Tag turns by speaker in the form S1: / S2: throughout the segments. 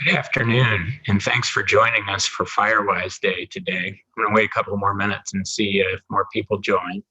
S1: Good afternoon, and thanks for joining us for Firewise Day today. I'm going to wait a couple more minutes and see if more people join.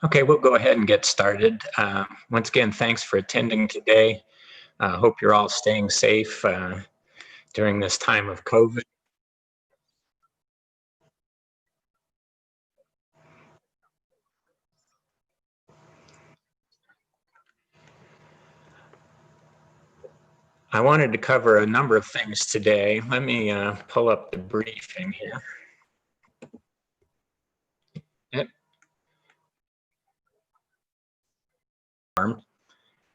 S1: Okay, we'll go ahead and get started. Once again, thanks for attending today. Hope you're all staying safe during this time of COVID. I wanted to cover a number of things today. Let me pull up the briefing here. Yep.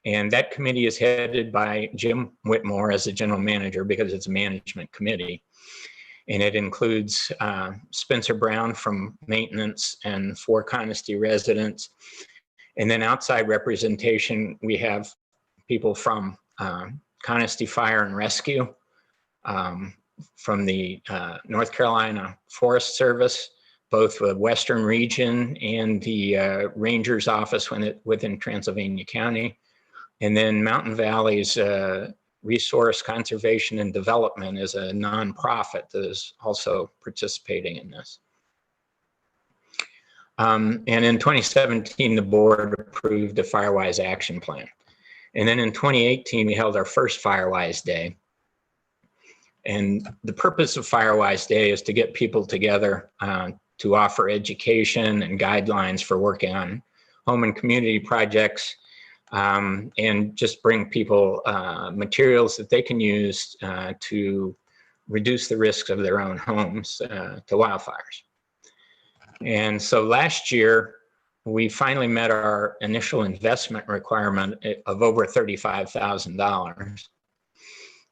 S1: And that committee is headed by Jim Whitmore as the general manager because it's a management committee. And it includes Spencer Brown from maintenance and 4 Conisty residents. And then outside representation, we have people from Conisty Fire and Rescue, from the North Carolina Forest Service, both the Western Region and the Ranger's Office within Transylvania County. And then Mountain Valley's Resource Conservation and Development is a nonprofit that is also participating in this. And in 2017, the board approved a Firewise action plan. And then in 2018, we held our first Firewise Day. And the purpose of Firewise Day is to get people together to offer education and guidelines for working on home and community projects, and just bring people materials that they can use to reduce the risks of their own homes to wildfires. And so last year, we finally met our initial investment requirement of over $35,000.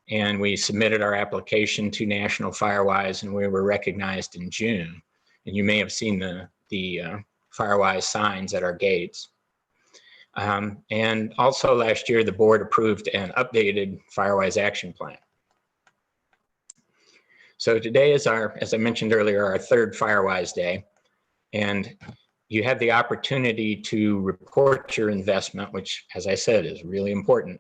S1: And we submitted our application to National Firewise, and we were recognized in June. And you may have seen the Firewise signs at our gates. And also last year, the board approved an updated Firewise action plan. So today is as I mentioned earlier, our third Firewise Day. And you have the opportunity to report your investment, which, as I said, is really important,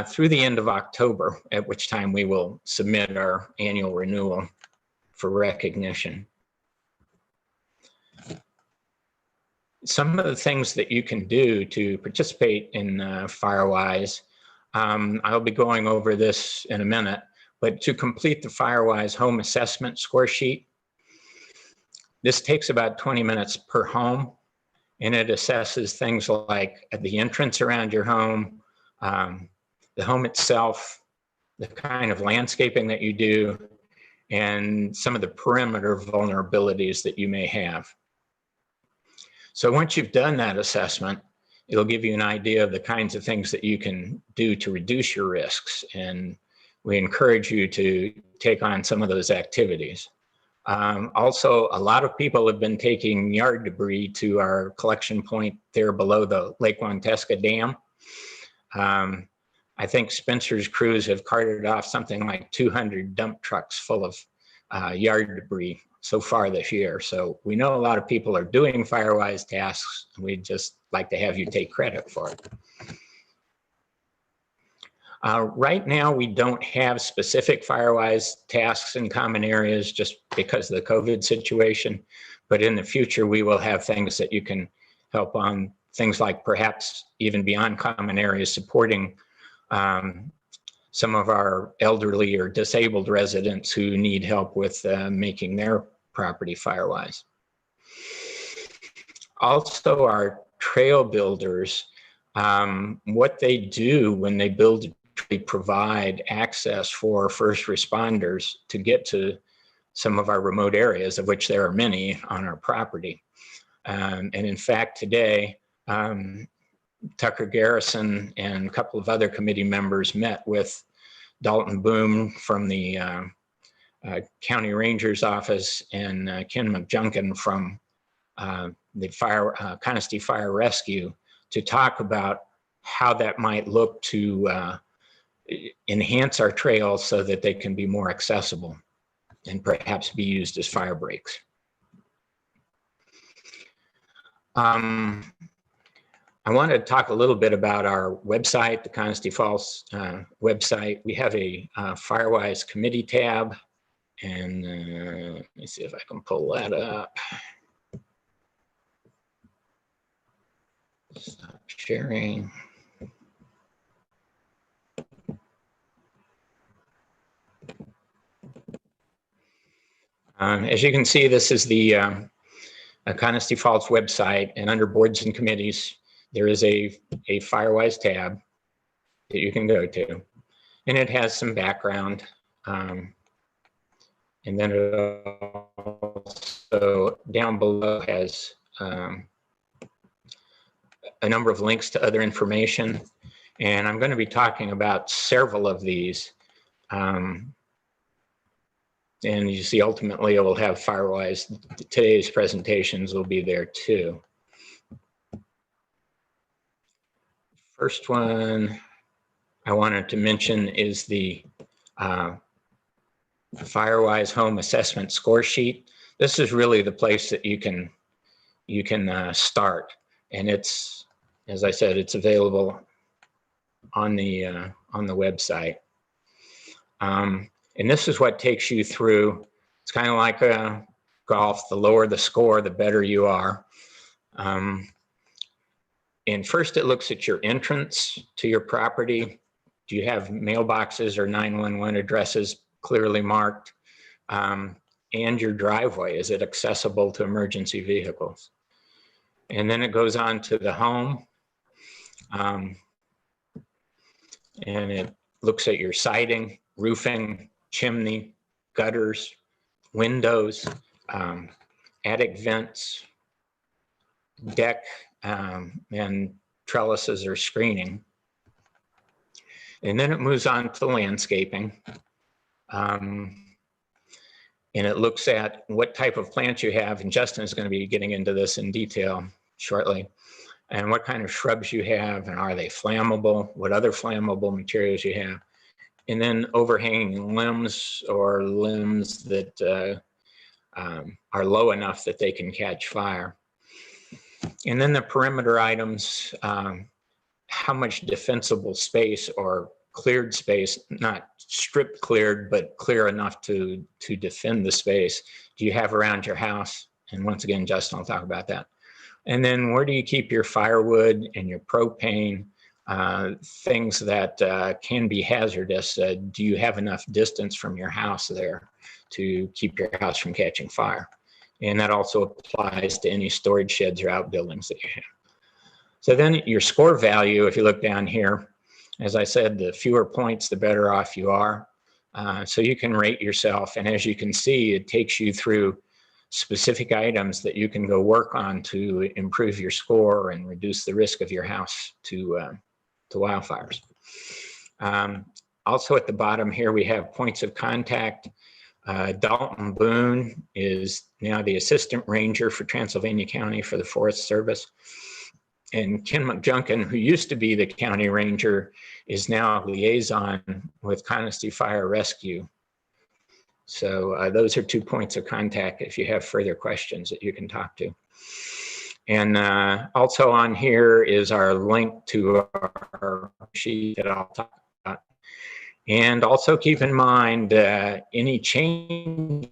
S1: through the end of October, at which time we will submit our annual renewal for recognition. Some of the things that you can do to participate in Firewise, I'll be going over this in a minute, but to complete the Firewise home assessment score sheet, this takes about 20 minutes per home, and it assesses things like the entrance around your home, the home itself, the kind of landscaping that you do, and some of the perimeter vulnerabilities that you may have. So once you've done that assessment, it'll give you an idea of the kinds of things that you can do to reduce your risks. And we encourage you to take on some of those activities. Also, a lot of people have been taking yard debris to our collection point there below the Lake Wantesca Dam. I think Spencer's crews have carted off something like 200 dump trucks full of yard debris so far this year. So we know a lot of people are doing Firewise tasks. We'd just like to have you take credit for it. Right now, we don't have specific Firewise tasks in common areas just because of the COVID situation. But in the future, we will have things that you can help on, things like perhaps even beyond common areas, supporting some of our elderly or disabled residents who need help with making their property Firewise. Also, our trail builders, what they do when they build, they provide access for first responders to get to some of our remote areas, of which there are many on our property. And in fact, today, Tucker Garrison and a couple of other committee members met with Dalton Boom from the County Ranger's Office and Ken McJunkin from the Conestee Fire Rescue to talk about how that might look to enhance our trails so that they can be more accessible and perhaps be used as fire breaks. I want to talk a little bit about our website, the Conestee Falls website. We have a Firewise committee tab, and let me see if I can pull that up. Stop sharing. As you can see, this is the Conestee Falls website, and under boards and committees, there is a Firewise tab that you can go to, and it has some background. And then it also down below has a number of links to other information. And I'm going to be talking about several of these. And you see, ultimately, it will have Firewise. Today's presentations will be there too. First one I wanted to mention is the Firewise Home Assessment Score Sheet. This is really the place that you can start, and it's, as I said, it's available on the website. And this is what takes you through. It's kind of like golf. The lower the score, the better you are. And first, it looks at your entrance to your property. Do you have mailboxes or 911 addresses clearly marked? And your driveway, is it accessible to emergency vehicles? And then it goes on to the home. And it looks at your siding, roofing, chimney, gutters, windows, attic vents, deck, and trellises or screening. And then it moves on to landscaping. And it looks at what type of plants you have, and Justin is going to be getting into this in detail shortly, and what kind of shrubs you have, and are they flammable, what other flammable materials you have. And then overhanging limbs or limbs that are low enough that they can catch fire. And then the perimeter items, how much defensible space or cleared space, not strip cleared, but clear enough to defend the space, do you have around your house? And once again, Justin will talk about that. And then where do you keep your firewood and your propane? Things that can be hazardous. Do you have enough distance from your house there to keep your house from catching fire? And that also applies to any storage sheds or outbuildings that you have. So then your score value, if you look down here, as I said, the fewer points, the better off you are. So you can rate yourself. And as you can see, it takes you through specific items that you can go work on to improve your score and reduce the risk of your house to wildfires. Also at the bottom here, we have points of contact. Dalton Boone is now the Assistant Ranger for Transylvania County for the Forest Service. And Ken McJunkin, who used to be the County Ranger, is now a liaison with Conestee Fire Rescue. So those are 2 points of contact if you have further questions that you can talk to. And also on here is our link to our sheet that I'll talk And also keep in mind any changes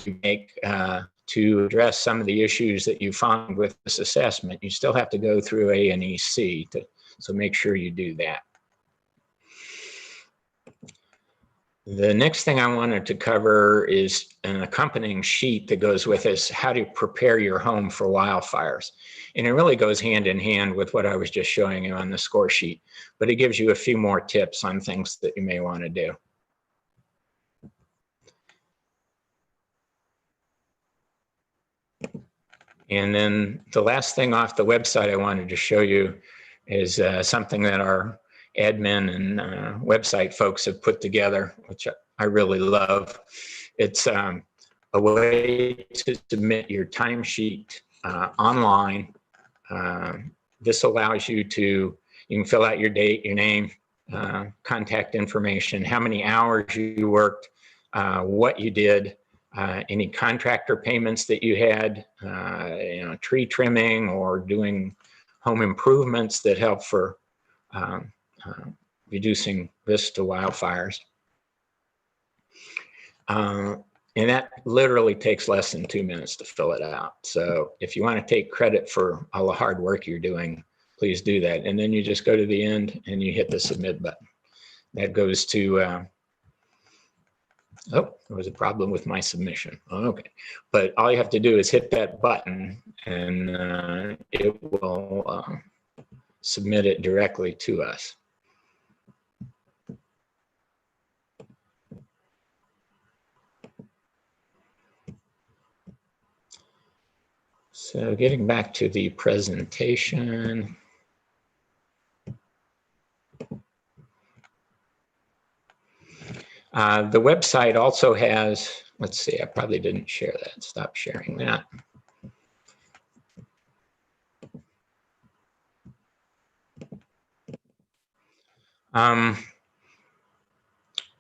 S1: you make to address some of the issues that you find with this assessment. You still have to go through A&EC, so make sure you do that. The next thing I wanted to cover is an accompanying sheet that goes with this, how to prepare your home for wildfires. And it really goes hand in hand with what I was just showing you on the score sheet, but it gives you a few more tips on things that you may want to do. And then the last thing off the website I wanted to show you is something that our admin and website folks have put together, which I really love. It's a way to submit your timesheet online. This allows you can fill out your date, your name, contact information, how many hours you worked, what you did, any contractor payments that you had, tree trimming or doing home improvements that help for reducing risk to wildfires. And that literally takes less than 2 minutes to fill it out. So if you want to take credit for all the hard work you're doing, please do that. And then you just go to the end and you hit the submit button. That goes to, oh, there was a problem with my submission. Okay. But all you have to do is hit that button and it will submit it directly to us. So getting back to the presentation. The website also has, let's see, I probably didn't share that. Stop sharing that.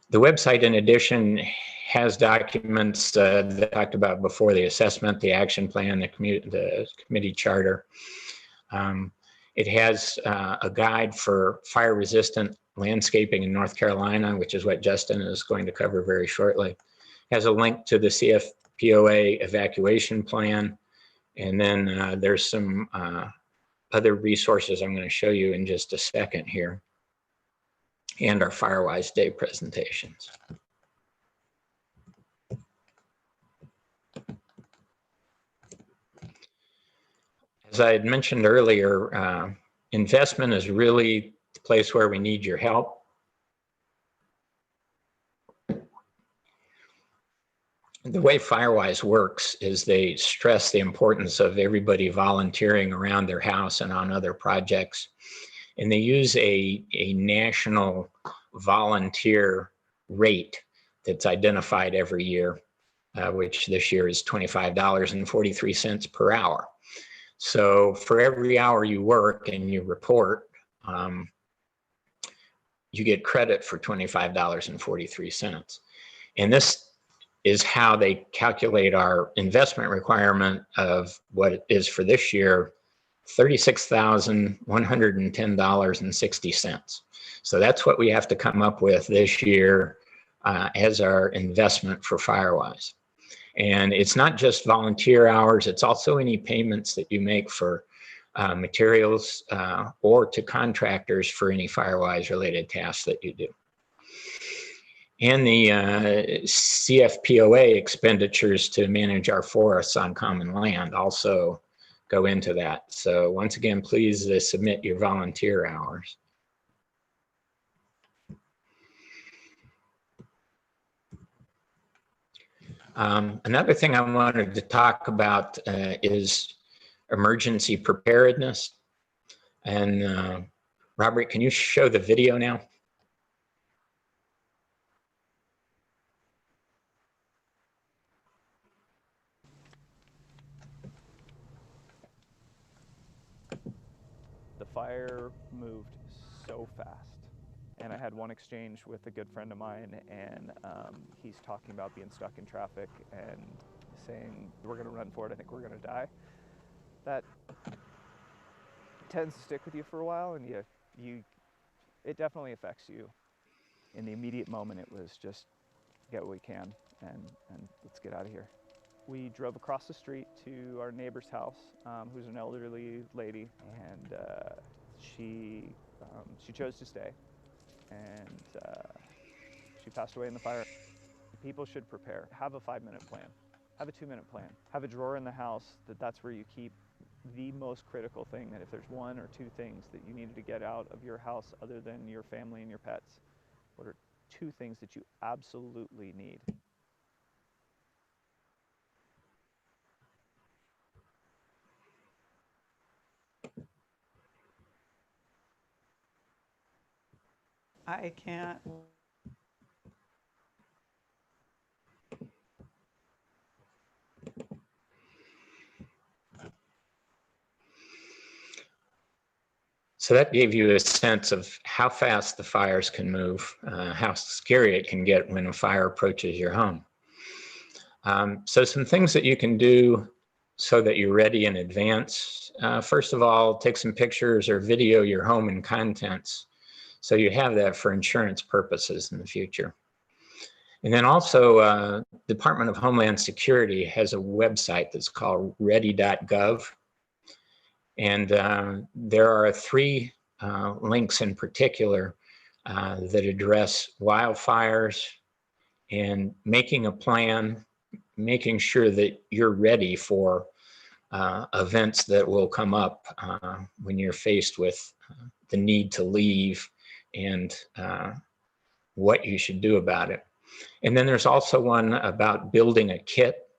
S1: The website, in addition, has documents that I talked about before: the assessment, the action plan, the committee charter. It has a guide for fire-resistant landscaping in North Carolina, which is what Justin is going to cover very shortly. It has a link to the CFPOA evacuation plan, and then there's some other resources I'm going to show you in just a second here, and our Firewise Day presentations. As I had mentioned earlier, investment is really the place where we need your help. The way Firewise works is they stress the importance of everybody volunteering around their house and on other projects. And they use a national volunteer rate that's identified every year, which this year is $25.43 per hour. So for every hour you work and you report, you get credit for $25.43. And this is how they calculate our investment requirement of what it is for this year, $36,110.60. So that's what we have to come up with this year as our investment for Firewise. And it's not just volunteer hours, it's also any payments that you make for materials or to contractors for any Firewise related tasks that you do. And the CFPOA expenditures to manage our forests on common land also go into that. So once again, please submit your volunteer hours. Another thing I wanted to talk about is emergency preparedness. And Robert, can you show the video now?
S2: The fire moved so fast. And I had one exchange with a good friend of mine, and he's talking about being stuck in traffic and saying, we're going to run for it, I think we're going to die. That tends to stick with you for a while, and it definitely affects you. in the immediate moment, it was just get what we can and let's get out of here. We drove across the street to our neighbor's house, who's an elderly lady, and she chose to stay, and she passed away in the fire. People should prepare. Have a 5-minute plan. Have a 2-minute plan. Have a drawer in the house that's where you keep the most critical thing, that if there's 1 or 2 things that you needed to get out of your house other than your family and your pets, what are 2 things that you absolutely need?
S3: I can't.
S1: So that gave you a sense of how fast the fires can move, how scary it can get when a fire approaches your home. So some things that you can do so that you're ready in advance. First of all, take some pictures or video your home and contents, so you have that for insurance purposes in the future. And then also, Department of Homeland Security has a website that's called ready.gov. And there are 3 links in particular that address wildfires and making a plan, making sure that you're ready for events that will come up when you're faced with the need to leave and what you should do about it. And then there's also one about building a kit.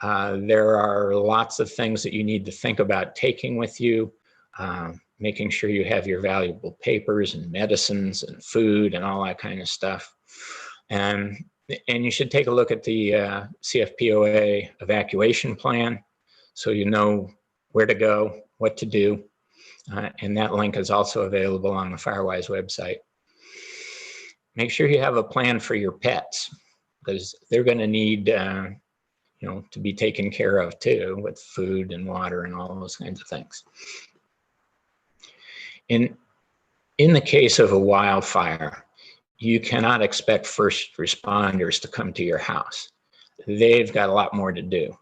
S1: There are lots of things that you need to think about taking with you, making sure you have your valuable papers and medicines and food and all that kind of stuff. And you should take a look at the CFPOA evacuation plan so you know where to go, what to do. And that link is also available on the Firewise website. Make sure you have a plan for your pets, because they're going to need to be taken care of too, with food and water and all those kinds of things. In the case of a wildfire, you cannot expect first responders to come to your house. They've got a lot more to do.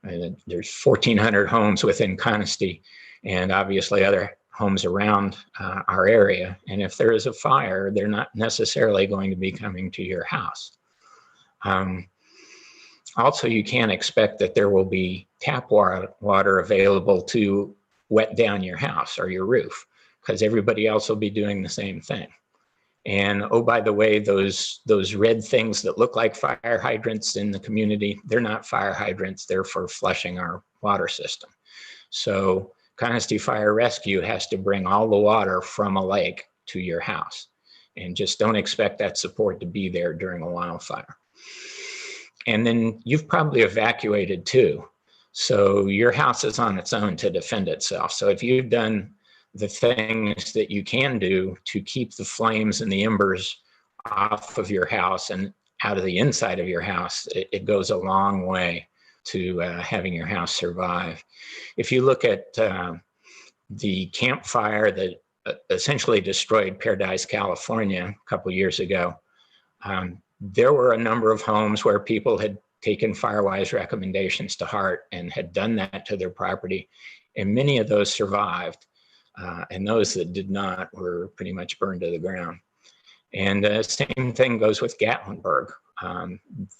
S1: There's 1,400 homes within Conestee, and obviously other homes around our area. And if there is a fire, they're not necessarily going to be coming to your house. Also, you can't expect that there will be tap water available to wet down your house or your roof, because everybody else will be doing the same thing. And oh, by the way, those red things that look like fire hydrants in the community, they're not fire hydrants, they're for flushing our water system. So Conestee Fire Rescue has to bring all the water from a lake to your house. And just don't expect that support to be there during a wildfire. And then you've probably evacuated too. So your house is on its own to defend itself. So if you've done the things that you can do to keep the flames and the embers off of your house and out of the inside of your house, it goes a long way to having your house survive. If you look at the Camp Fire that essentially destroyed Paradise, California a couple years ago, there were a number of homes where people had taken Firewise recommendations to heart and had done that to their property, and many of those survived. And those that did not were pretty much burned to the ground. And the same thing goes with Gatlinburg.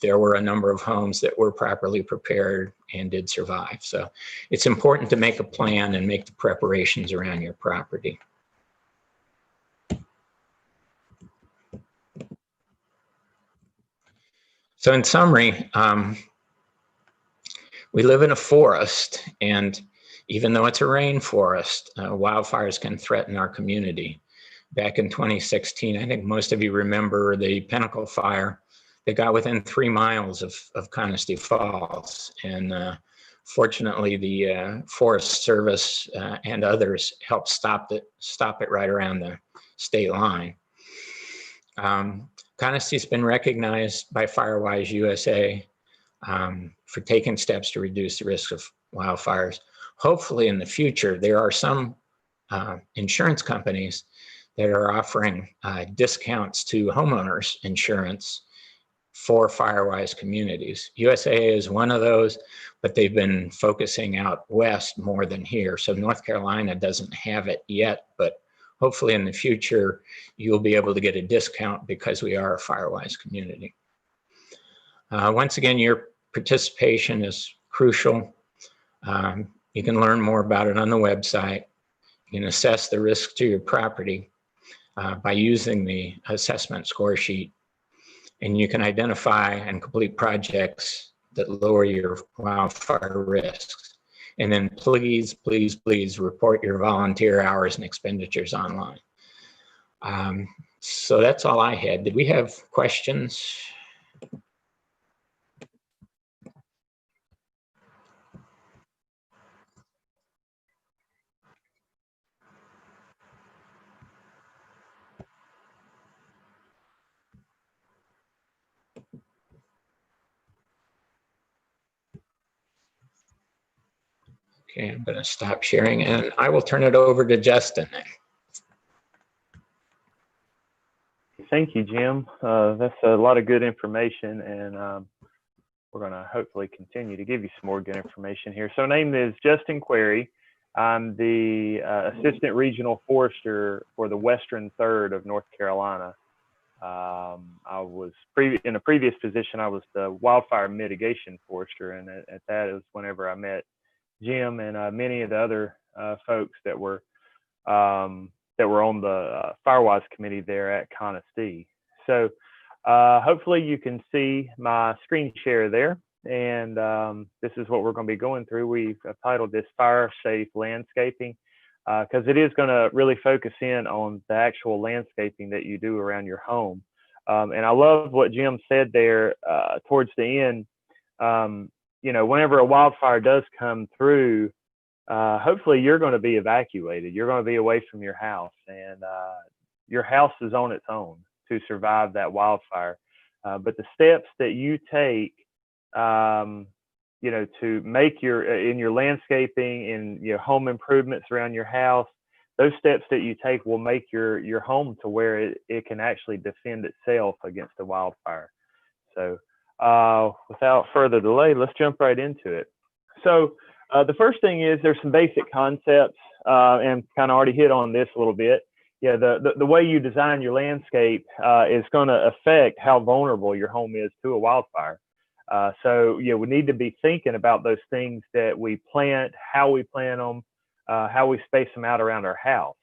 S1: There were a number of homes that were properly prepared and did survive. So it's important to make a plan and make the preparations around your property. So in summary, we live in a forest, and even though it's a rainforest, wildfires can threaten our community. Back in 2016, I think most of you remember the Pinnacle Fire that got within 3 miles of Conestee Falls. And fortunately, the Forest Service and others helped stop it right around the state line. Conestee's been recognized by Firewise USA for taking steps to reduce the risk of wildfires. Hopefully in the future, there are some insurance companies that are offering discounts to homeowners insurance for Firewise communities. USA is one of those, but they've been focusing out west more than here. So North Carolina doesn't have it yet, but hopefully in the future, you'll be able to get a discount because we are a Firewise community. Once again, your participation is crucial. You can learn more about it on the website. You can assess the risk to your property by using the assessment score sheet. And you can identify and complete projects that lower your wildfire risks. And then please, please, please report your volunteer hours and expenditures online. So that's all I had. Did we have questions? Okay, I'm going to stop sharing and I will turn it over to Justin.
S4: Thank you, Jim. That's a lot of good information, and we're going to hopefully continue to give you some more good information here. So, name is Justin Query. I'm the Assistant Regional Forester for the Western Third of North Carolina. I was in a previous position, I was the Wildfire Mitigation Forester, and at that is whenever I met Jim and many of the other folks that were on the Firewise committee there at Conestee. So hopefully you can see my screen share there. And this is what we're going to be going through. We've titled this Fire Safe Landscaping because it is going to really focus in on the actual landscaping that you do around your home. And I love what Jim said there towards the end. You know, whenever a wildfire does come through, hopefully you're going to be evacuated. You're going to be away from your house, and your house is on its own to survive that wildfire. But the steps that you take, you know, to make in your landscaping, in your home improvements around your house, those steps that you take will make your home to where it can actually defend itself against a wildfire. So without further delay, let's jump right into it. So the first thing is there's some basic concepts, and kind of already hit on this a little bit. Yeah, the way you design your landscape is going to affect how vulnerable your home is to a wildfire. So yeah, we need to be thinking about those things that we plant, how we plant them, how we space them out around our house.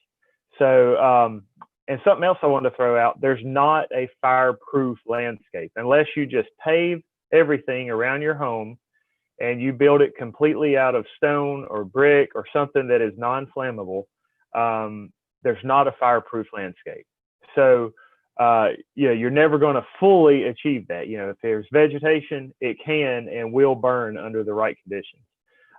S4: So, and something else I wanted to throw out, there's not a fireproof landscape unless you just pave everything around your home and you build it completely out of stone or brick or something that is non-flammable. There's not a fireproof landscape. So, yeah, you're never going to fully achieve that. You know, if there's vegetation, it can and will burn under the right conditions.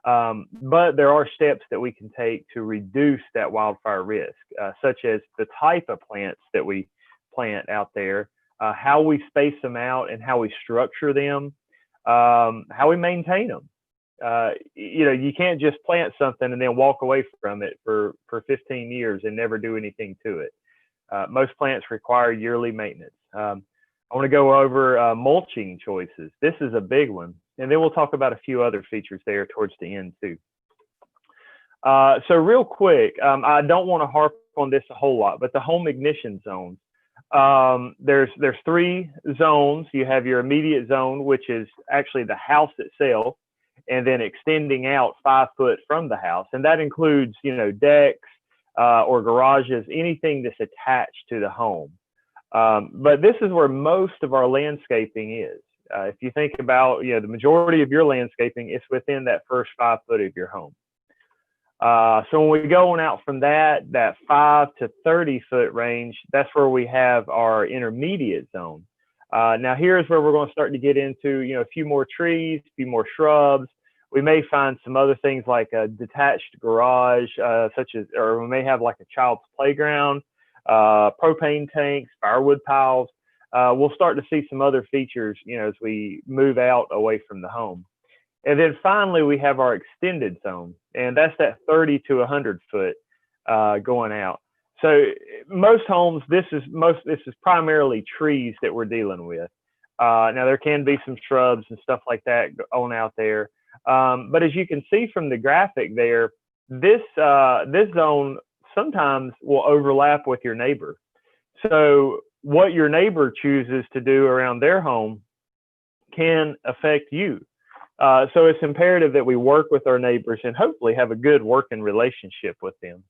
S4: But there are steps that we can take to reduce that wildfire risk, such as the type of plants that we plant out there, how we space them out and how we structure them, how we maintain them. You know, you can't just plant something and then walk away from it for 15 years and never do anything to it. Most plants require yearly maintenance. I want to go over mulching choices. This is a big one. And then we'll talk about a few other features there towards the end too. So real quick, I don't want to harp on this a whole lot, but the home ignition zones. There's 3 zones. You have your immediate zone, which is actually the house itself, and then extending out 5 foot from the house. And that includes, you know, decks or garages, anything that's attached to the home. But this is where most of our landscaping is. If you think about, you know, the majority of your landscaping is within that first 5 foot of your home. So when we go on out from that 5 to 30 foot range, that's where we have our intermediate zone. Now here's where we're going to start to get into, you know, a few more trees, a few more shrubs. We may find some other things like a detached garage, or we may have like a child's playground, propane tanks, firewood piles. We'll start to see some other features, you know, as we move out away from the home. And then finally, we have our extended zone, and that's that 30 to 100 foot going out. So most homes, this is primarily trees that we're dealing with. Now there can be some shrubs and stuff like that on out there. But as you can see from the graphic there, this zone sometimes will overlap with your neighbor. So what your neighbor chooses to do around their home can affect you. So it's imperative that we work with our neighbors and hopefully have a good working relationship with them.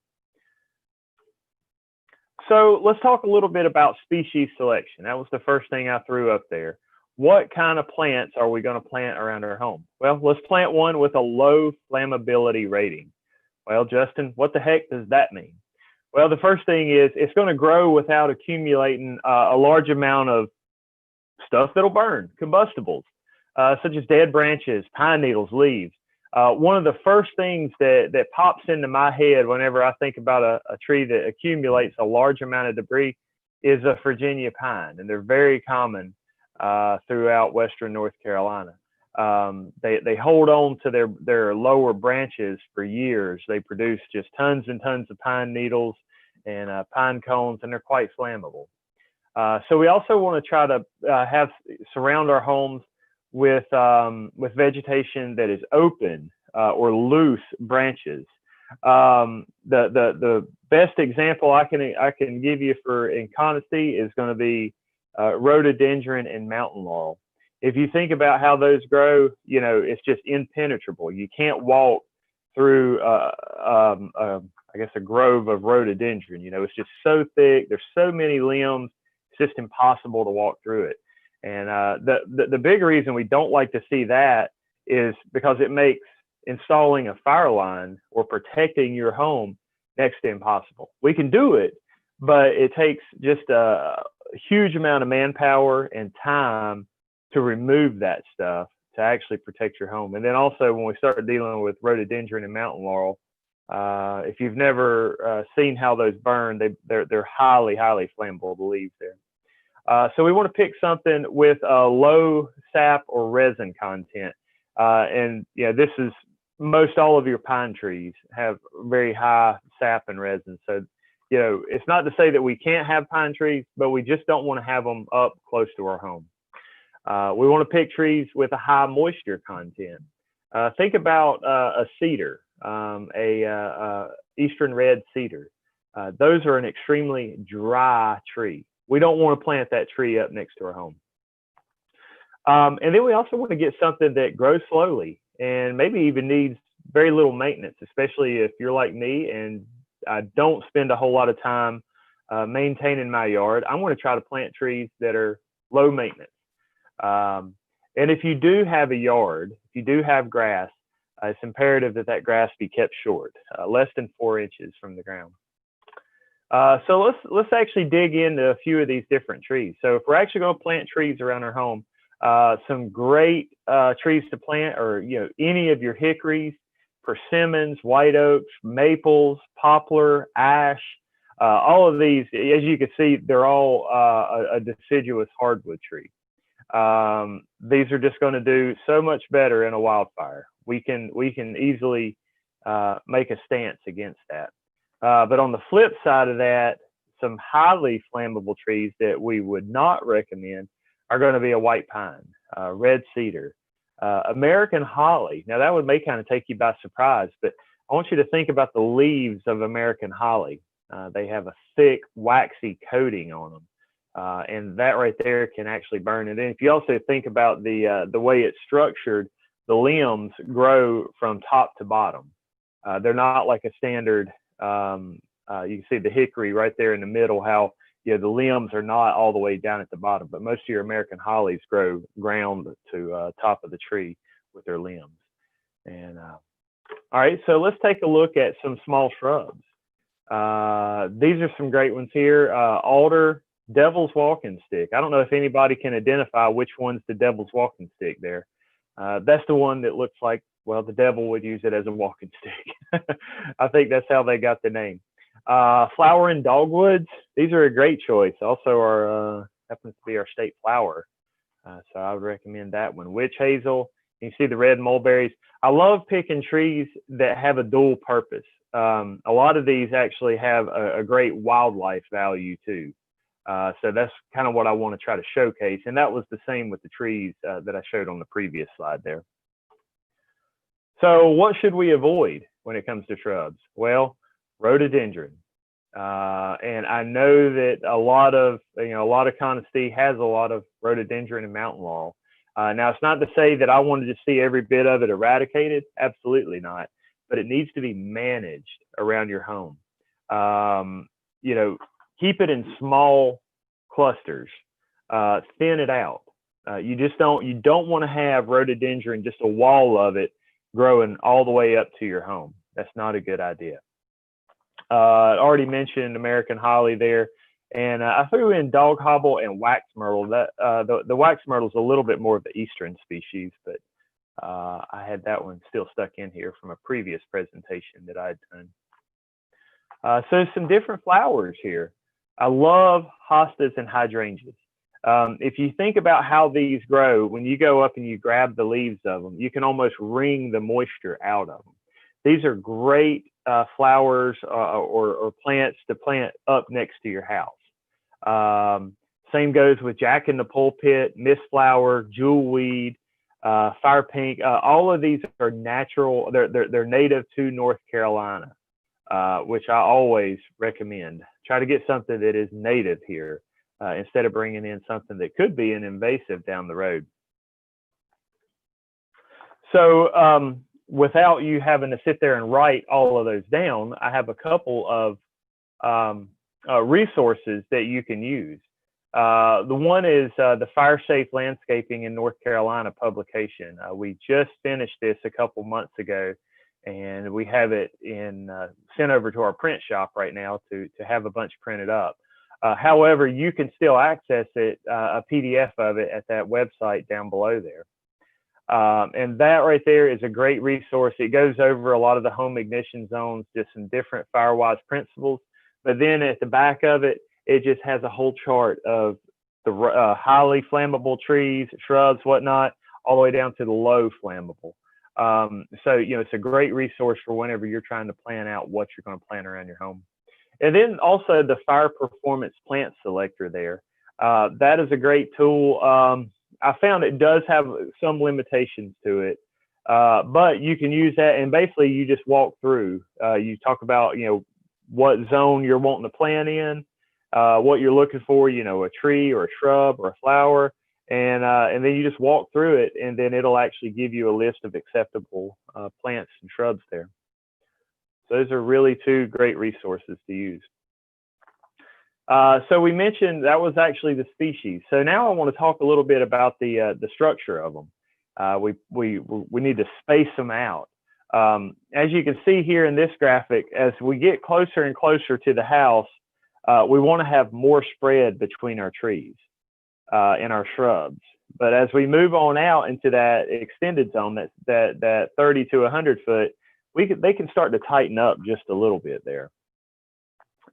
S4: So let's talk a little bit about species selection. That was the first thing I threw up there. What kind of plants are we going to plant around our home? Well, let's plant one with a low flammability rating. Well, Justin, what the heck does that mean? Well, the first thing is it's going to grow without accumulating a large amount of stuff that'll burn, combustibles, such as dead branches, pine needles, leaves. One of the first things that pops into my head whenever I think about a tree that accumulates a large amount of debris is a Virginia pine, and they're very common throughout Western North Carolina. They hold on to their lower branches for years. They produce just tons and tons of pine needles and pine cones, and they're quite flammable. So we also want to try to surround our homes with vegetation that is open or loose branches. The best example I can give you in honesty is going to be rhododendron and mountain laurel. If you think about how those grow, you know, it's just impenetrable. You can't walk through I guess a grove of rhododendron. You know, it's just so thick. There's so many limbs. It's just impossible to walk through it. And the big reason we don't like to see that is because it makes installing a fire line or protecting your home next to impossible. We can do it, but it takes just a huge amount of manpower and time to remove that stuff to actually protect your home. And then also when we start dealing with rhododendron and mountain laurel, if you've never seen how those burn, they're highly flammable, the leaves there. So we want to pick something with a low sap or resin content. And yeah, this is most all of your pine trees have very high sap and resin. So, you know, it's not to say that we can't have pine trees, but we just don't want to have them up close to our home. We want to pick trees with a high moisture content. Think about a cedar, eastern red cedar. Those are an extremely dry tree. We don't want to plant that tree up next to our home. And then we also want to get something that grows slowly and maybe even needs very little maintenance, especially if you're like me and I don't spend a whole lot of time maintaining my yard. I'm going to try to plant trees that are low maintenance. And if you do have a yard, if you do have grass, it's imperative that that grass be kept short, less than 4 inches from the ground. So let's actually dig into a few of these different trees. So if we're actually going to plant trees around our home, some great trees to plant are, you know, any of your hickories, persimmons, white oaks, maples, poplar, ash. All of these, as you can see, they're all a deciduous hardwood tree. These are just going to do so much better in a wildfire. We can easily make a stance against that. But on the flip side of that, some highly flammable trees that we would not recommend are going to be a white pine, red cedar, American holly. Now that may kind of take you by surprise, but I want you to think about the leaves of American holly. They have a thick, waxy coating on them. And that right there can actually burn. And then if you also think about the way it's structured, the limbs grow from top to bottom. They're not like a standard, you can see the hickory right there in the middle, how, you know, the limbs are not all the way down at the bottom, but most of your American hollies grow ground to top of the tree with their limbs. And all right, so let's take a look at some small shrubs. These are some great ones here. Alder, devil's walking stick. I don't know if anybody can identify which one's the devil's walking stick there. That's the one that looks like, well, the devil would use it as a walking stick. I think that's how they got the name. Flowering dogwoods. These are a great choice. Also happens to be our state flower. So I would recommend that one. Witch hazel. You see the red mulberries. I love picking trees that have a dual purpose. a lot of these actually have a great wildlife value too. So that's kind of what I want to try to showcase. And that was the same with the trees that I showed on the previous slide there. So what should we avoid when it comes to shrubs? Well, rhododendron. And I know that a lot of Conistea has a lot of rhododendron and mountain laurel. Now, it's not to say that I wanted to see every bit of it eradicated. Absolutely not. But it needs to be managed around your home. Keep it in small clusters. Thin it out. You don't want to have rhododendron, just a wall of it, growing all the way up to your home. That's not a good idea. I already mentioned American holly there, and I threw in dog hobble and wax myrtle. The wax myrtle is a little bit more of the eastern species, but I had that one still stuck in here from a previous presentation that I'd done. So some different flowers here. I love hostas and hydrangeas. If you think about how these grow, when you go up and you grab the leaves of them, you can almost wring the moisture out of them. These are great flowers or plants to plant up next to your house. Same goes with Jack in the Pulpit, mistflower, jewelweed, fire pink. All of these are natural. They're native to North Carolina, which I always recommend. Try to get something that is native here instead of bringing in something that could be an invasive down the road. So without you having to sit there and write all of those down, I have a couple of resources that you can use. The one is the Fire Safe Landscaping in North Carolina publication. We just finished this a couple months ago, and we have it sent over to our print shop right now to have a bunch printed up. However, you can still access it, a PDF of it at that website down below there. And that right there is a great resource. It goes over a lot of the home ignition zones, just some different Firewise principles. But then at the back of it, it just has a whole chart of the highly flammable trees, shrubs, whatnot, all the way down to the low flammable. So, it's a great resource for whenever you're trying to plan out what you're going to plant around your home. And then also the Fire Performance Plant Selector there. That is a great tool. I found it does have some limitations to it, but you can use that, and basically you just walk through. You talk about, what zone you're wanting to plant in, what you're looking for, a tree or a shrub or a flower, and then you just walk through it, and then it'll actually give you a list of acceptable plants and shrubs there. So those are really two great resources to use. So we mentioned that was actually the species. So now I want to talk a little bit about the structure of them. We need to space them out. As you can see here in this graphic, as we get closer and closer to the house, we want to have more spread between our trees and our shrubs. But as we move on out into that extended zone, that 30 to 100 foot, they can start to tighten up just a little bit there.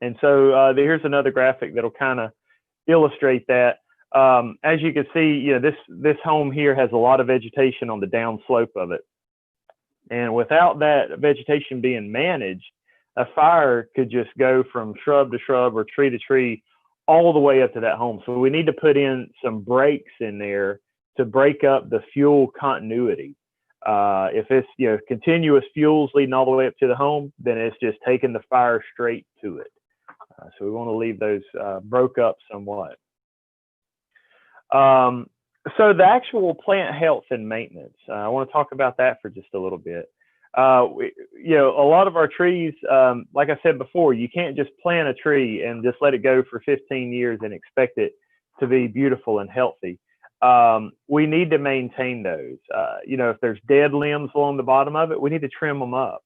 S4: And so here's another graphic that'll kind of illustrate that. As you can see, this home here has a lot of vegetation on the down slope of it. And without that vegetation being managed, a fire could just go from shrub to shrub or tree to tree all the way up to that home. So we need to put in some breaks in there to break up the fuel continuity. If it's continuous fuels leading all the way up to the home, then it's just taking the fire straight to it. So we want to leave those broke up somewhat. So the actual plant health and maintenance, I want to talk about that for just a little bit. A lot of our trees, like I said before, you can't just plant a tree and just let it go for 15 years and expect it to be beautiful and healthy. We need to maintain those. If there's dead limbs along the bottom of it, we need to trim them up.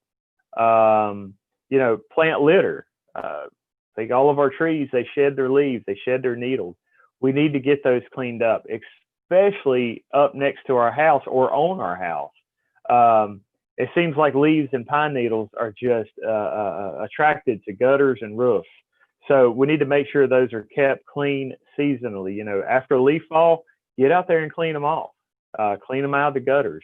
S4: Plant litter. Like all of our trees, they shed their leaves, they shed their needles. We need to get those cleaned up, especially up next to our house or on our house. It seems like leaves and pine needles are just attracted to gutters and roofs. So we need to make sure those are kept clean seasonally. After a leaf fall, get out there and clean them off. Clean them out of the gutters.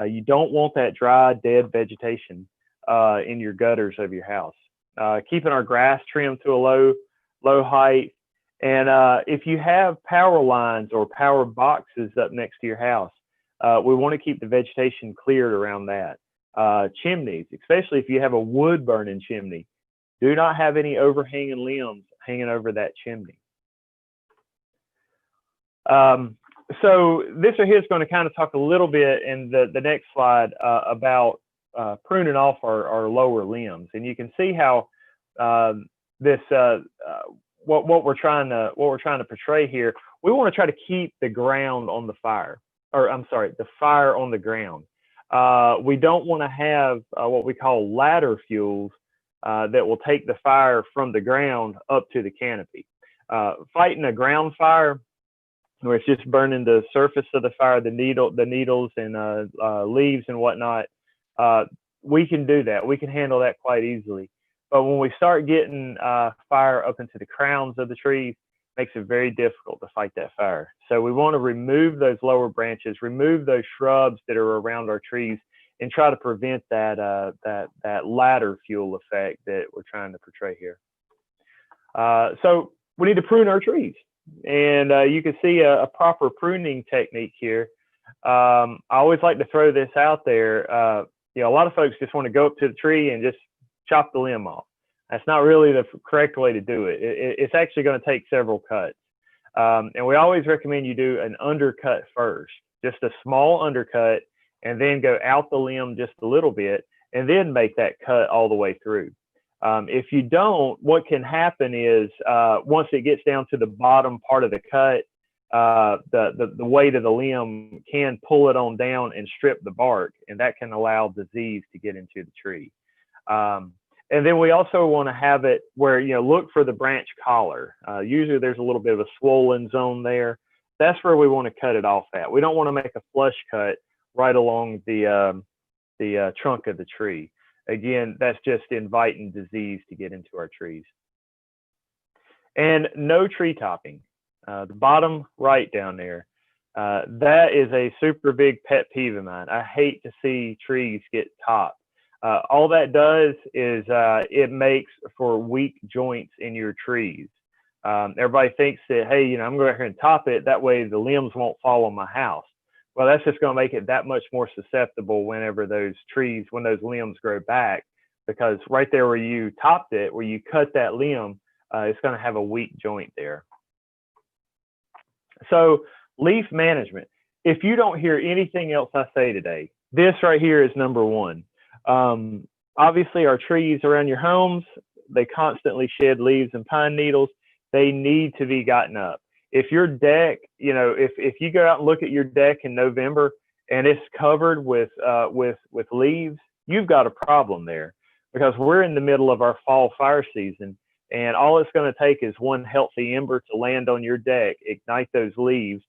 S4: You don't want that dry, dead vegetation in your gutters of your house. Keeping our grass trimmed to a low height. And if you have power lines or power boxes up next to your house, we want to keep the vegetation cleared around that. Chimneys, especially if you have a wood burning chimney, do not have any overhanging limbs hanging over that chimney. So this right here is going to kind of talk a little bit in the next slide about pruning off our lower limbs, and you can see how this what we're trying to portray here. We want to try to keep the ground on the fire, or I'm sorry, the fire on the ground. We don't want to have what we call ladder fuels that will take the fire from the ground up to the canopy. Fighting a ground fire, where it's just burning the surface of the fire, the needles and leaves and whatnot, we can do that. We can handle that quite easily. But when we start getting fire up into the crowns of the trees, it makes it very difficult to fight that fire. So we want to remove those lower branches, remove those shrubs that are around our trees, and try to prevent that ladder fuel effect that we're trying to portray here. So we need to prune our trees. And you can see a proper pruning technique here. I always like to throw this out there. A lot of folks just want to go up to the tree and just chop the limb off. That's not really the correct way to do it. It's actually going to take several cuts. And we always recommend you do an undercut first, just a small undercut, and then go out the limb just a little bit, and then make that cut all the way through. If you don't, what can happen is once it gets down to the bottom part of the cut, the weight of the limb can pull it on down and strip the bark, and that can allow disease to get into the tree. And then we also want to have it where, look for the branch collar. Usually there's a little bit of a swollen zone there. That's where we want to cut it off at. We don't want to make a flush cut right along the trunk of the tree. Again, that's just inviting disease to get into our trees. And no tree topping. The bottom right down there, that is a super big pet peeve of mine. I hate to see trees get topped. All that does is it makes for weak joints in your trees. Everybody thinks that, hey, I'm going to go out here and top it. That way the limbs won't fall on my house. Well, that's just going to make it that much more susceptible whenever those limbs grow back, because right there where you topped it, where you cut that limb, it's going to have a weak joint there. So leaf management. If you don't hear anything else I say today, this right here is number one. Obviously, our trees around your homes, they constantly shed leaves and pine needles. They need to be gotten up. If your deck, if you go out and look at your deck in November and it's covered with leaves, you've got a problem there, because we're in the middle of our fall fire season, and all it's going to take is one healthy ember to land on your deck, ignite those leaves,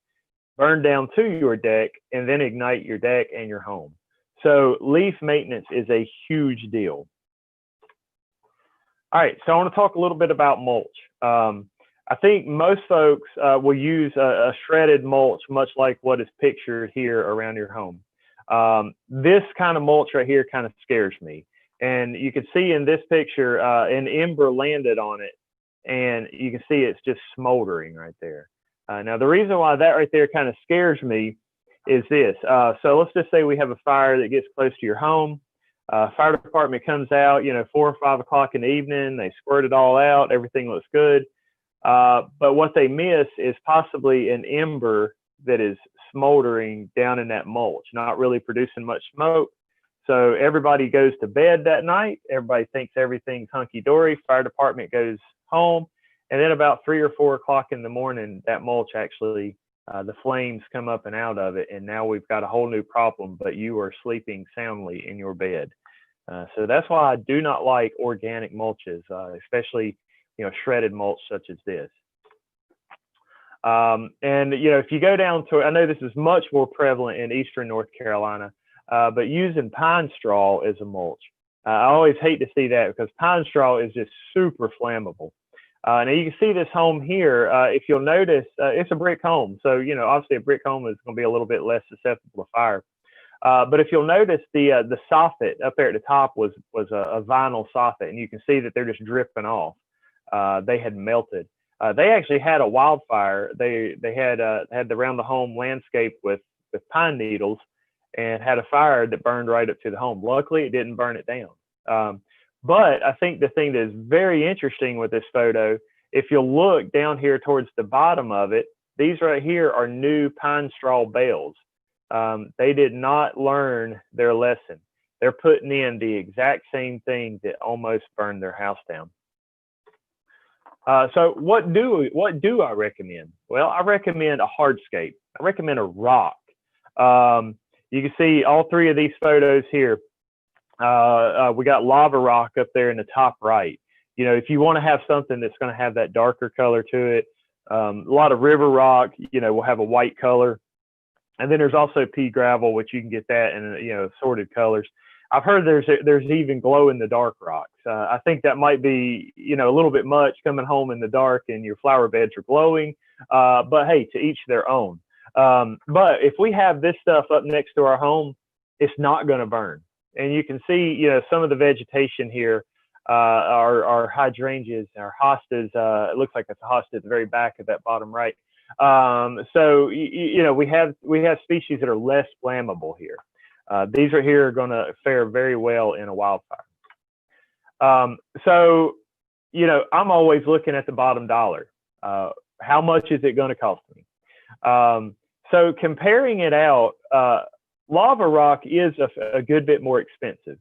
S4: burn down to your deck, and then ignite your deck and your home. So leaf maintenance is a huge deal. All right, so I want to talk a little bit about mulch. I think most folks will use a shredded mulch, much like what is pictured here around your home. This kind of mulch right here kind of scares me. And you can see in this picture, an ember landed on it, and you can see it's just smoldering right there. Now, the reason why that right there kind of scares me is this. So let's just say we have a fire that gets close to your home. Fire department comes out, 4 or 5 o'clock in the evening, they squirt it all out, everything looks good. But what they miss is possibly an ember that is smoldering down in that mulch, not really producing much smoke. So everybody goes to bed that night. Everybody thinks everything's hunky-dory. Fire department goes home. And then about 3 or 4 o'clock in the morning, that mulch actually, the flames come up and out of it. And now we've got a whole new problem, but you are sleeping soundly in your bed. So that's why I do not like organic mulches, especially shredded mulch such as this. And if you go down to, I know this is much more prevalent in eastern North Carolina, but using pine straw as a mulch. I always hate to see that, because pine straw is just super flammable. Now you can see this home here. If you'll notice, it's a brick home. So, obviously a brick home is going to be a little bit less susceptible to fire. But if you'll notice, the soffit up there at the top was a vinyl soffit, and you can see that they're just dripping off. They had melted. They actually had a wildfire. They had around the home landscape with pine needles, and had a fire that burned right up to the home. Luckily, it didn't burn it down. But I think the thing that is very interesting with this photo, if you'll look down here towards the bottom of it, these right here are new pine straw bales. They did not learn their lesson. They're putting in the exact same thing that almost burned their house down. So what do I recommend? Well, I recommend a hardscape. I recommend a rock. You can see all three of these photos here. We got lava rock up there in the top right. You know, if you want to have something that's going to have that darker color to it, a lot of river rock, you know, will have a white color. And then there's also pea gravel, which you can get that in, you know, assorted colors. I've heard there's even glow in the dark rocks. I think that might be, you know, a little bit much coming home in the dark and your flower beds are glowing. But hey, to each their own. But if we have this stuff up next to our home, it's not going to burn. And you can see, you know, some of the vegetation here are hydrangeas, our hostas. It looks like it's a hosta at the very back of that bottom right. So you know, we have species that are less flammable here. These right here are going to fare very well in a wildfire. So you know, I'm always looking at the bottom dollar. How much is it going to cost me? So comparing it out, lava rock is a good bit more expensive.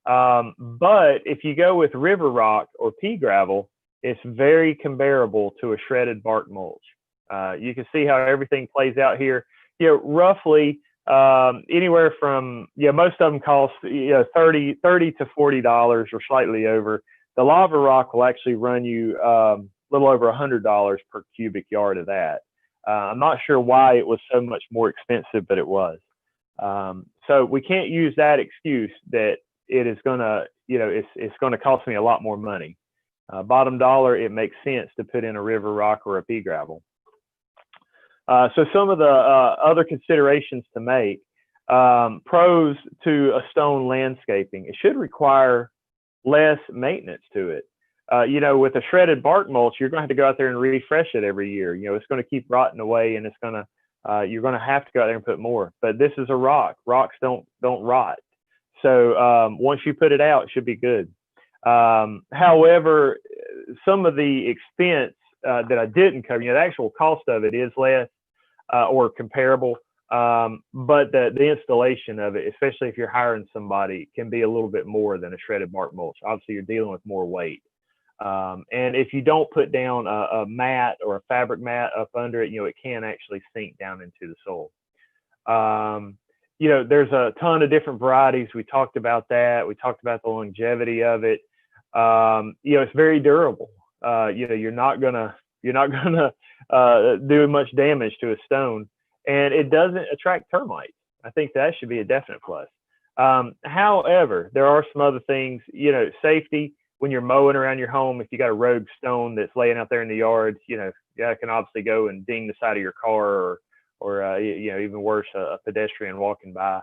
S4: But if you go with river rock or pea gravel, it's very comparable to a shredded bark mulch. You can see how everything plays out here. You know, roughly anywhere from, yeah, most of them cost, you know, $30 to $40 or slightly over. The lava rock will actually run you a little over $100 per cubic yard of that. I'm not sure why it was so much more expensive, but it was. So we can't use that excuse that it is going to, you know, it's going to cost me a lot more money. Bottom dollar, it makes sense to put in a river rock or a pea gravel. So some of the other considerations to make, pros to a stone landscaping, it should require less maintenance to it. You know, with a shredded bark mulch, you're going to have to go out there and refresh it every year. You know, it's going to keep rotting away, and it's going to, you're going to have to go out there and put more. But this is a rock. Rocks don't rot. So once you put it out, it should be good. However, some of the expense that I didn't cover, you know, the actual cost of it is less or comparable, but the installation of it, especially if you're hiring somebody, can be a little bit more than a shredded bark mulch. Obviously, you're dealing with more weight. And if you don't put down a mat or a fabric mat up under it, you know, it can actually sink down into the soil. You know, there's a ton of different varieties. We talked about that. We talked about the longevity of it. You know, it's very durable. You know, you're not gonna do much damage to a stone, and it doesn't attract termites. I think that should be a definite plus. However, there are some other things, you know, safety. When you're mowing around your home, if you got a rogue stone that's laying out there in the yard, you know, yeah, it can obviously go and ding the side of your car, or you know, even worse, a pedestrian walking by.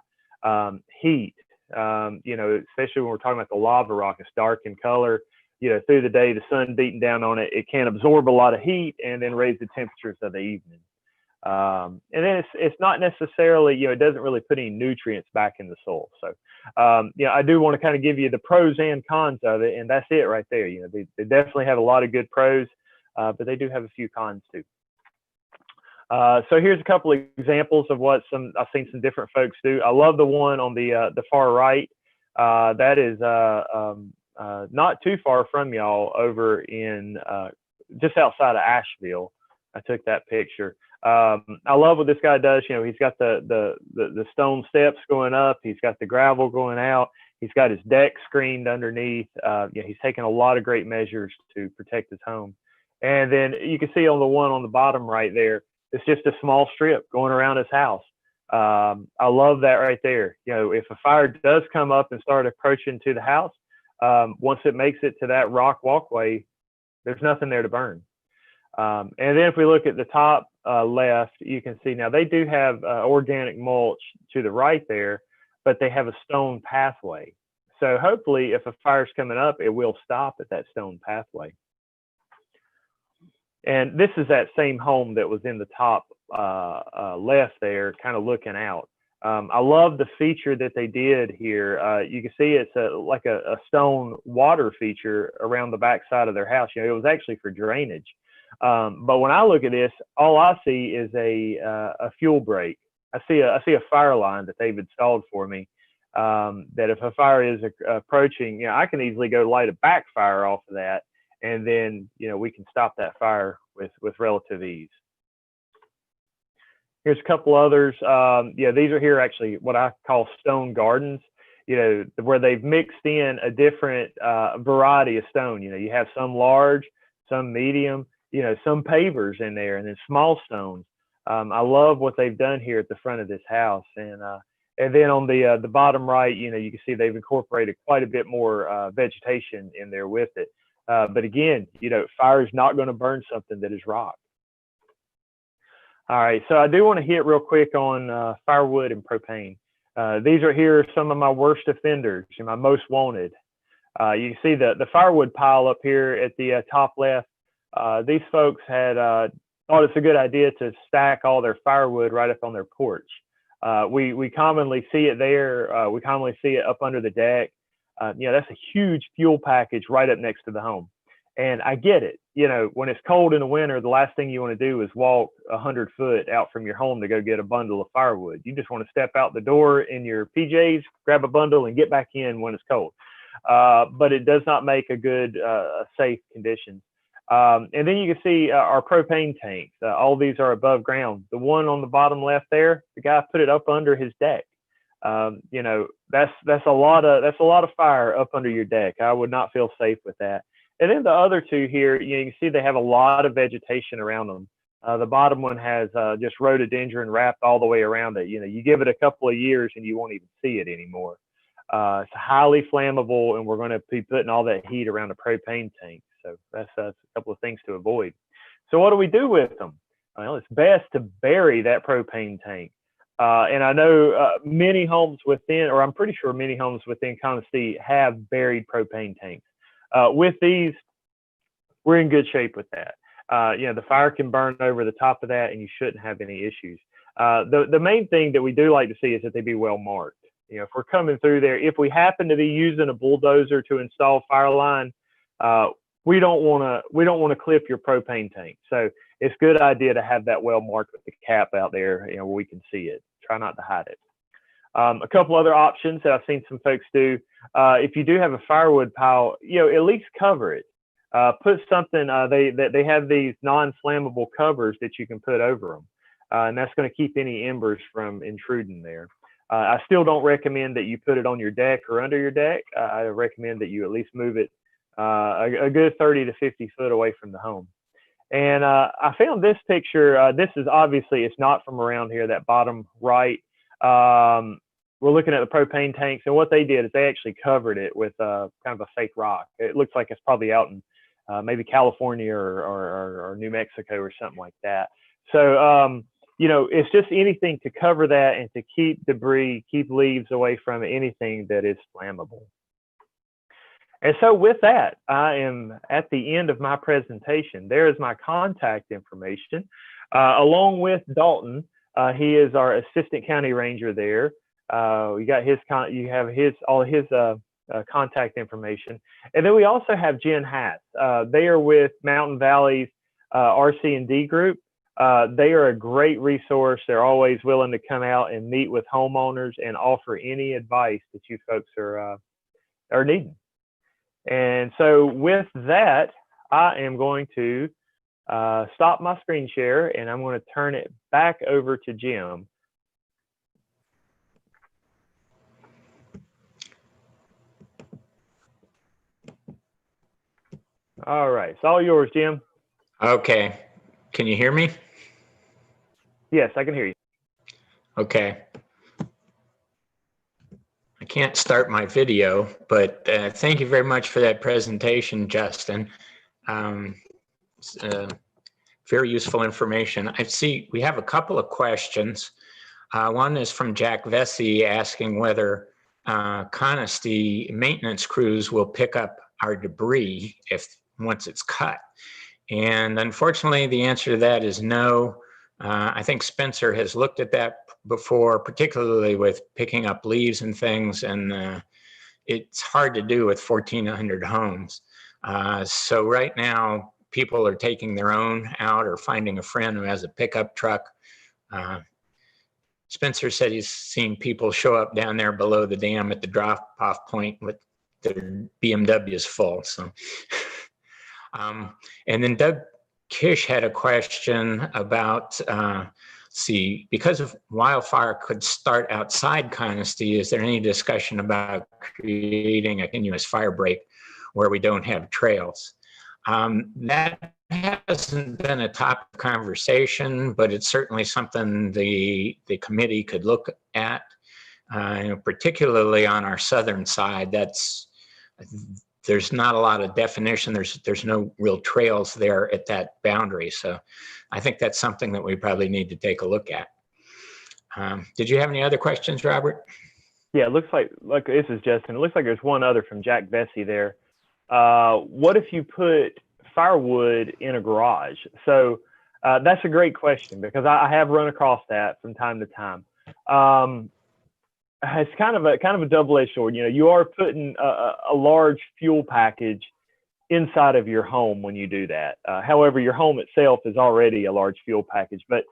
S4: Heat, you know, especially when we're talking about the lava rock, it's dark in color. You know, through the day, the sun beating down on it, it can absorb a lot of heat and then raise the temperatures of the evening. And then it's not necessarily, you know, it doesn't really put any nutrients back in the soil. So, you know, I do want to kind of give you the pros and cons of it, and that's it right there. You know, they definitely have a lot of good pros, but they do have a few cons too. So here's a couple of examples of what I've seen some different folks do. I love the one on the far right. That is not too far from y'all, over in just outside of Asheville. I took that picture. I love what this guy does. You know, he's got the stone steps going up. He's got the gravel going out. He's got his deck screened underneath. Yeah, he's taken a lot of great measures to protect his home. And then you can see on the one on the bottom right there, it's just a small strip going around his house. I love that right there. You know, if a fire does come up and start approaching to the house, once it makes it to that rock walkway, there's nothing there to burn. And then if we look at the top left, you can see now they do have organic mulch to the right there, but they have a stone pathway. So hopefully if a fire's coming up, it will stop at that stone pathway. And this is that same home that was in the top left there, kind of looking out. I love the feature that they did here. You can see it's like a stone water feature around the back side of their house. You know, it was actually for drainage. But when I look at this, all I see is a fuel break. I see a fire line that they've installed for me. That if a fire is approaching, you know, I can easily go light a backfire off of that, and then, you know, we can stop that fire with relative ease. Here's a couple others. Yeah, these are here actually what I call stone gardens, you know, where they've mixed in a different variety of stone. You know, you have some large, some medium, you know, some pavers in there, and then small stones. I love what they've done here at the front of this house. And then on the bottom right, you know, you can see they've incorporated quite a bit more vegetation in there with it. But again, you know, fire is not going to burn something that is rock. All right, so I do want to hit real quick on firewood and propane. These are here some of my worst offenders and my most wanted. You can see the firewood pile up here at the top left. These folks had thought it's a good idea to stack all their firewood right up on their porch. We commonly see it there. We commonly see it up under the deck. You know, that's a huge fuel package right up next to the home. And I get it. You know, when it's cold in the winter, the last thing you want to do is walk 100 foot out from your home to go get a bundle of firewood. You just want to step out the door in your PJs, grab a bundle, and get back in when it's cold. But it does not make a good, safe condition. And then you can see our propane tanks. All these are above ground. The one on the bottom left there, the guy put it up under his deck. You know, that's a lot of fire up under your deck. I would not feel safe with that. And then the other two here, you know, you can see they have a lot of vegetation around them. The bottom one has just rhododendron wrapped all the way around it. You know, you give it a couple of years and you won't even see it anymore. It's highly flammable, and we're going to be putting all that heat around the propane tank. So that's a couple of things to avoid. So what do we do with them? Well, it's best to bury that propane tank. And I know many homes within, or I'm pretty sure many homes within Conestee have buried propane tanks. With these, we're in good shape with that. You know, the fire can burn over the top of that, and you shouldn't have any issues. The main thing that we do like to see is that they be well marked. You know, if we're coming through there, if we happen to be using a bulldozer to install fire line, we don't want to clip your propane tank. So it's a good idea to have that well marked with the cap out there, you know, where we can see it. Try not to hide it. A couple other options that I've seen some folks do. If you do have a firewood pile, you know, at least cover it. Put something. They have these non-flammable covers that you can put over them, and that's going to keep any embers from intruding there. I still don't recommend that you put it on your deck or under your deck. I recommend that you at least move it a good 30 to 50 foot away from the home. And I found this picture. This is obviously, it's not from around here, that bottom right. We're looking at the propane tanks, and what they did is they actually covered it with kind of a fake rock. It looks like it's probably out in maybe California or New Mexico or something like that. So, you know, it's just anything to cover that and to keep debris, keep leaves away from anything that is flammable. And so with that, I am at the end of my presentation. There is my contact information, along with Dalton. He is our assistant county ranger there. You got his all his contact information, and then we also have Jen Hatt. They are with Mountain Valley's RC&D group. They are a great resource. They're always willing to come out and meet with homeowners and offer any advice that you folks are needing. And so with that, I am going to stop my screen share, and I'm going to turn it back over to Jim. All right, it's all yours, Jim.
S1: Okay. Can you hear me?
S4: Yes, I can hear you.
S1: Okay. I can't start my video, but thank you very much for that presentation, Justin. Very useful information. I see we have a couple of questions. One is from Jack Vesey asking whether Conisty maintenance crews will pick up our debris once it's cut. And unfortunately, the answer to that is no. I think Spencer has looked at that before, particularly with picking up leaves and things, and it's hard to do with 1,400 homes. So right now, people are taking their own out or finding a friend who has a pickup truck. Spencer said he's seen people show up down there below the dam at the drop-off point with their BMWs full. So, and then Doug Kish had a question about, because of wildfire could start outside Conisty, is there any discussion about creating a continuous fire break where we don't have trails? That hasn't been a topic of conversation, but it's certainly something the committee could look at, particularly on our southern side. There's not a lot of definition. There's no real trails there at that boundary. So I think that's something that we probably need to take a look at. Did you have any other questions, Robert?
S4: Yeah, it looks like this is Justin. It looks like there's one other from Jack Vesey there. What if you put firewood in a garage? So that's a great question, because I have run across that from time to time. It's kind of a double-edged sword. You know, you are putting a large fuel package inside of your home when you do that. However, your home itself is already a large fuel package. But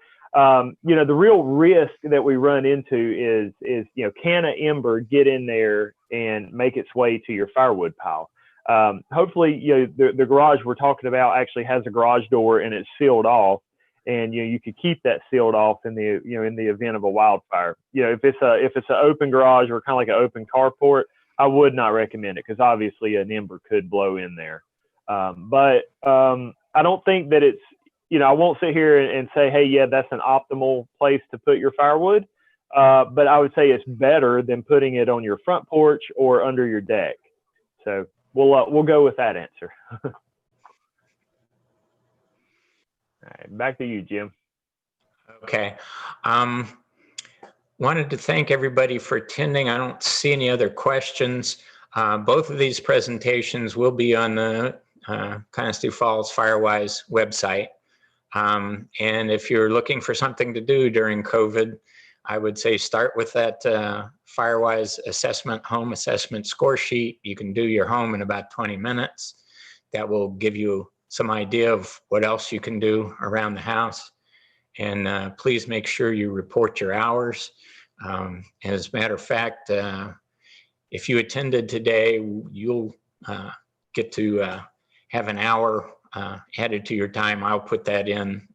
S4: you know, the real risk that we run into is you know, can an ember get in there and make its way to your firewood pile? Hopefully, you know, the garage we're talking about actually has a garage door and it's sealed off, and you know, you could keep that sealed off in the event of a wildfire. You know, if it's an open garage or kind of like an open carport, I would not recommend it, because obviously an ember could blow in there. But I don't think that it's, you know, I won't sit here and say, hey, yeah, that's an optimal place to put your firewood. But I would say it's better than putting it on your front porch or under your deck. So we'll go with that answer. All right, back to you, Jim.
S1: Okay. Wanted to thank everybody for attending. I don't see any other questions. Both of these presentations will be on the Conisty Falls Firewise website. And if you're looking for something to do during COVID, I would say start with that Firewise home assessment score sheet. You can do your home in about 20 minutes. That will give you some idea of what else you can do around the house. And please make sure you report your hours. As a matter of fact, if you attended today, you'll get to have an hour added to your time. I'll put that in.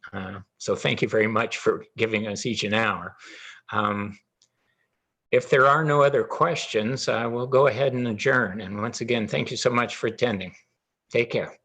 S1: So thank you very much for giving us each an hour. If there are no other questions, we'll go ahead and adjourn. And once again, thank you so much for attending. Take care.